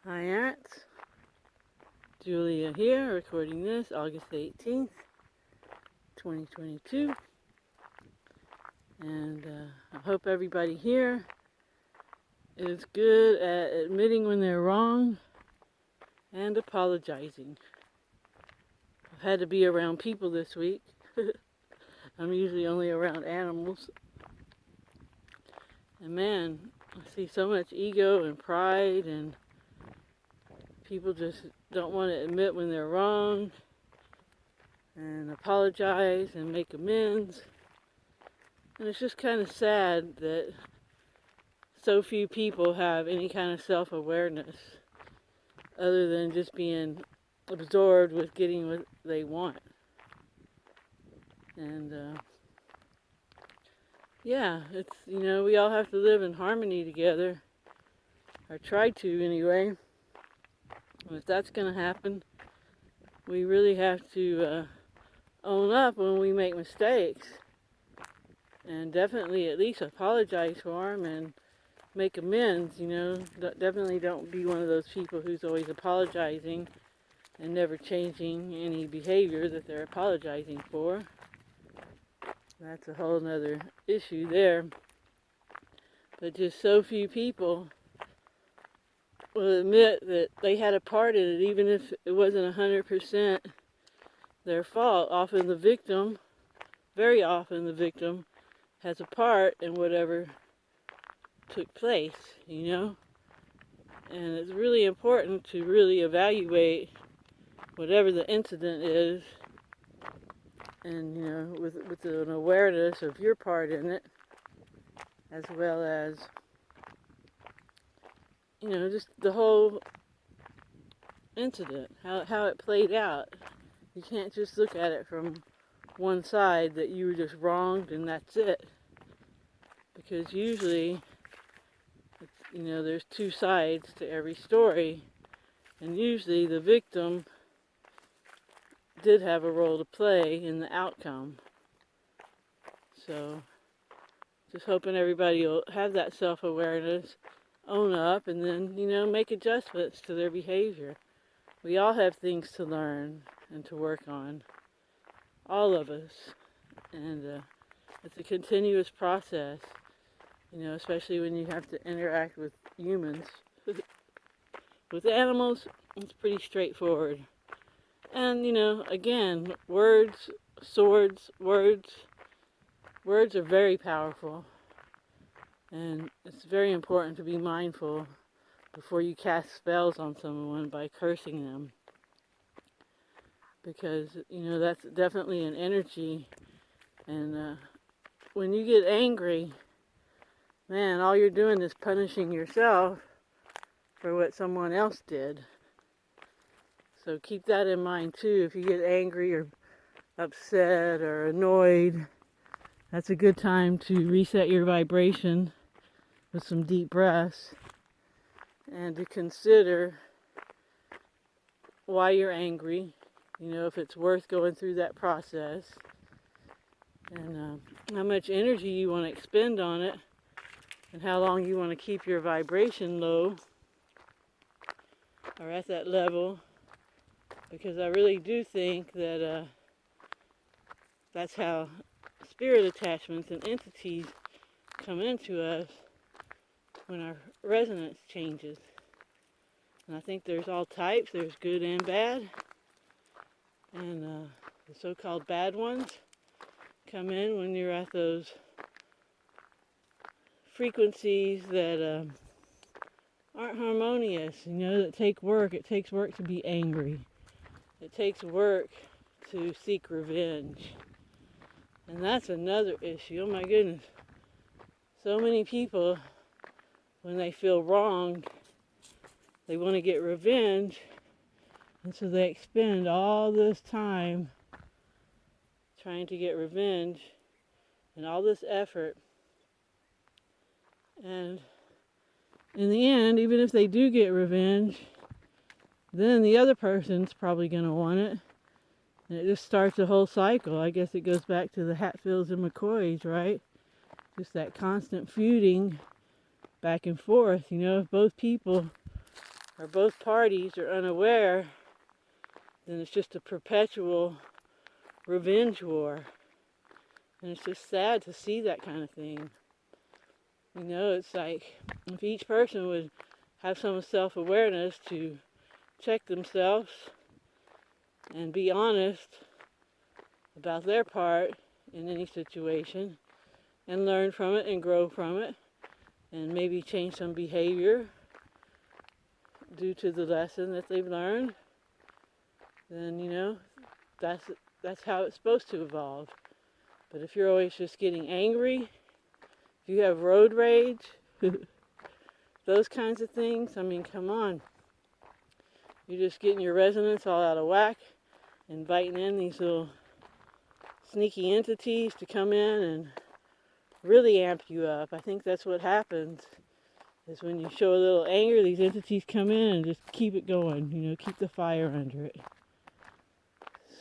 Hi, Aunt. Julia here, recording this August 18th, 2022. And I hope everybody here is good at admitting when they're wrong and apologizing. I've had to be around people this week. I'm usually only around animals. And man, I see so much ego and pride, and people just don't want to admit when they're wrong and apologize and make amends. And it's just kind of sad that so few people have any kind of self-awareness other than just being absorbed with getting what they want. And yeah, it's, we all have to live in harmony together, or try to anyway. And if that's going to happen, we really have to own up when we make mistakes, and definitely at least apologize for them and make amends. Definitely don't be one of those people who's always apologizing and never changing any behavior that they're apologizing for. That's a whole nother issue there. But just so few people will admit that they had a part in it, even if it wasn't 100% their fault. Very often the victim has a part in whatever took place, And it's really important to really evaluate whatever the incident is, and with an awareness of your part in it, as well as just the whole incident, how it played out. You can't just look at it from one side, that you were just wronged and that's it, because usually there's two sides to every story, and usually the victim did have a role to play in the outcome. So just hoping everybody will have that self-awareness, own up, and then make adjustments to their behavior. We all have things to learn and to work on, all of us, and it's a continuous process, especially when you have to interact with humans. With animals, it's pretty straightforward. And, again, words are very powerful. And it's very important to be mindful before you cast spells on someone by cursing them. Because, that's definitely an energy. And when you get angry, man, all you're doing is punishing yourself for what someone else did. So keep that in mind too. If you get angry or upset or annoyed, that's a good time to reset your vibration with some deep breaths, and to consider why you're angry, if it's worth going through that process, and how much energy you want to expend on it, and how long you want to keep your vibration low or at that level. Because I really do think that that's how spirit attachments and entities come into us when our resonance changes. And I think there's all types. There's good and bad. And the so-called bad ones come in when you're at those frequencies that aren't harmonious, that take work. It takes work to be angry. It takes work to seek revenge. And that's another issue. Oh my goodness. So many people, when they feel wronged, they want to get revenge, and so they expend all this time trying to get revenge and all this effort. And in the end, even if they do get revenge, then the other person's probably going to want it. And it just starts a whole cycle. I guess it goes back to the Hatfields and McCoys, right? Just that constant feuding back and forth. If both people or both parties are unaware, then it's just a perpetual revenge war. And it's just sad to see that kind of thing. You know, it's like if each person would have some self-awareness to check themselves and be honest about their part in any situation and learn from it and grow from it and maybe change some behavior due to the lesson that they've learned, then, you know, that's how it's supposed to evolve. But if you're always just getting angry, if you have road rage, those kinds of things, I mean, come on. You're just getting your resonance all out of whack, inviting in these little sneaky entities to come in and really amp you up. I think that's what happens, is when you show a little anger, these entities come in and just keep it going, you know, keep the fire under it.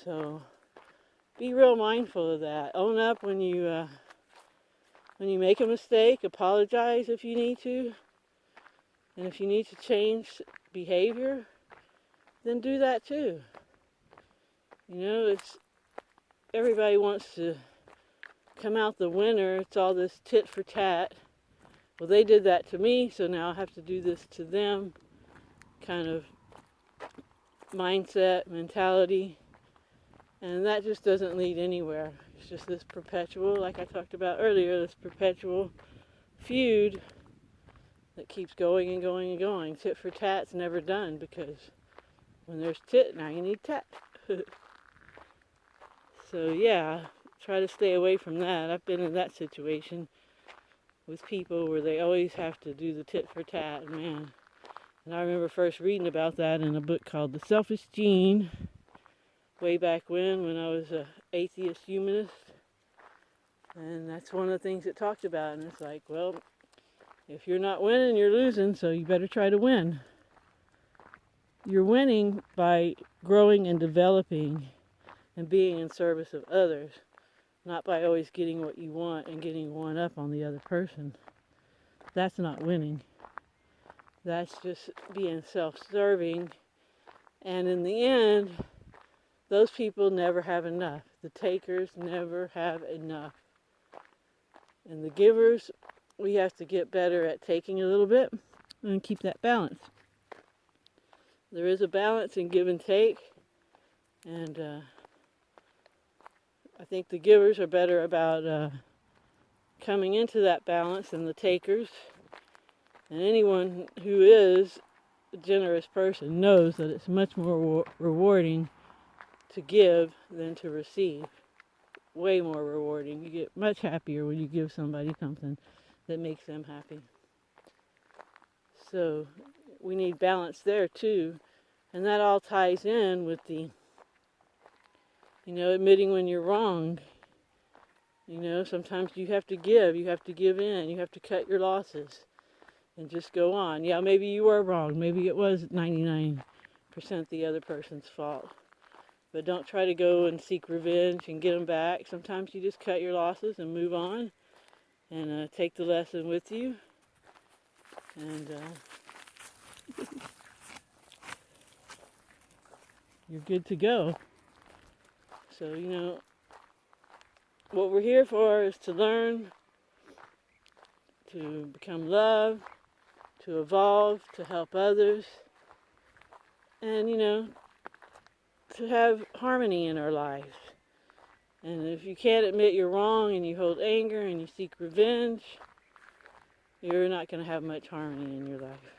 So be real mindful of that. Own up when you make a mistake. Apologize if you need to. And if you need to change behavior, then do that too. You know, everybody wants to come out the winner. It's all this tit for tat. Well, they did that to me, so now I have to do this to them kind of mindset, mentality. And that just doesn't lead anywhere. It's just this perpetual, like I talked about earlier, this perpetual feud that keeps going and going and going. Tit for tat's never done, because when there's tit, now you need tat. So yeah, try to stay away from that. I've been in that situation with people where they always have to do the tit for tat, man. And I remember first reading about that in a book called The Selfish Gene, way back when I was an atheist humanist. And that's one of the things it talked about. And it's like, well, if you're not winning, you're losing, so you better try to win. You're winning by growing and developing and being in service of others, not by always getting what you want and getting one up on the other person. That's not winning. That's just being self-serving. And in the end, those people never have enough. The takers never have enough. And the givers, we have to get better at taking a little bit and keep that balance. There is a balance in give and take. And I think the givers are better about coming into that balance than the takers. And anyone who is a generous person knows that it's much more rewarding to give than to receive. Way more rewarding. You get much happier when you give somebody something that makes them happy. So we need balance there too. And that all ties in with the, you know, admitting when you're wrong. You know, sometimes you have to give in, you have to cut your losses and just go on. Yeah, maybe you were wrong. Maybe it was 99% the other person's fault. But don't try to go and seek revenge and get them back. Sometimes you just cut your losses and move on and take the lesson with you. And you're good to go. So, you know, what we're here for is to learn, to become love, to evolve, to help others, and, you know, to have harmony in our lives. And if you can't admit you're wrong and you hold anger and you seek revenge, you're not going to have much harmony in your life.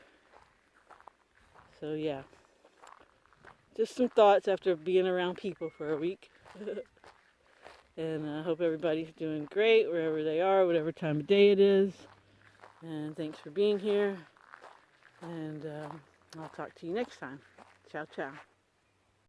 So yeah, just some thoughts after being around people for a week. And I hope everybody's doing great wherever they are, whatever time of day it is. And thanks for being here. And I'll talk to you next time. Ciao, ciao.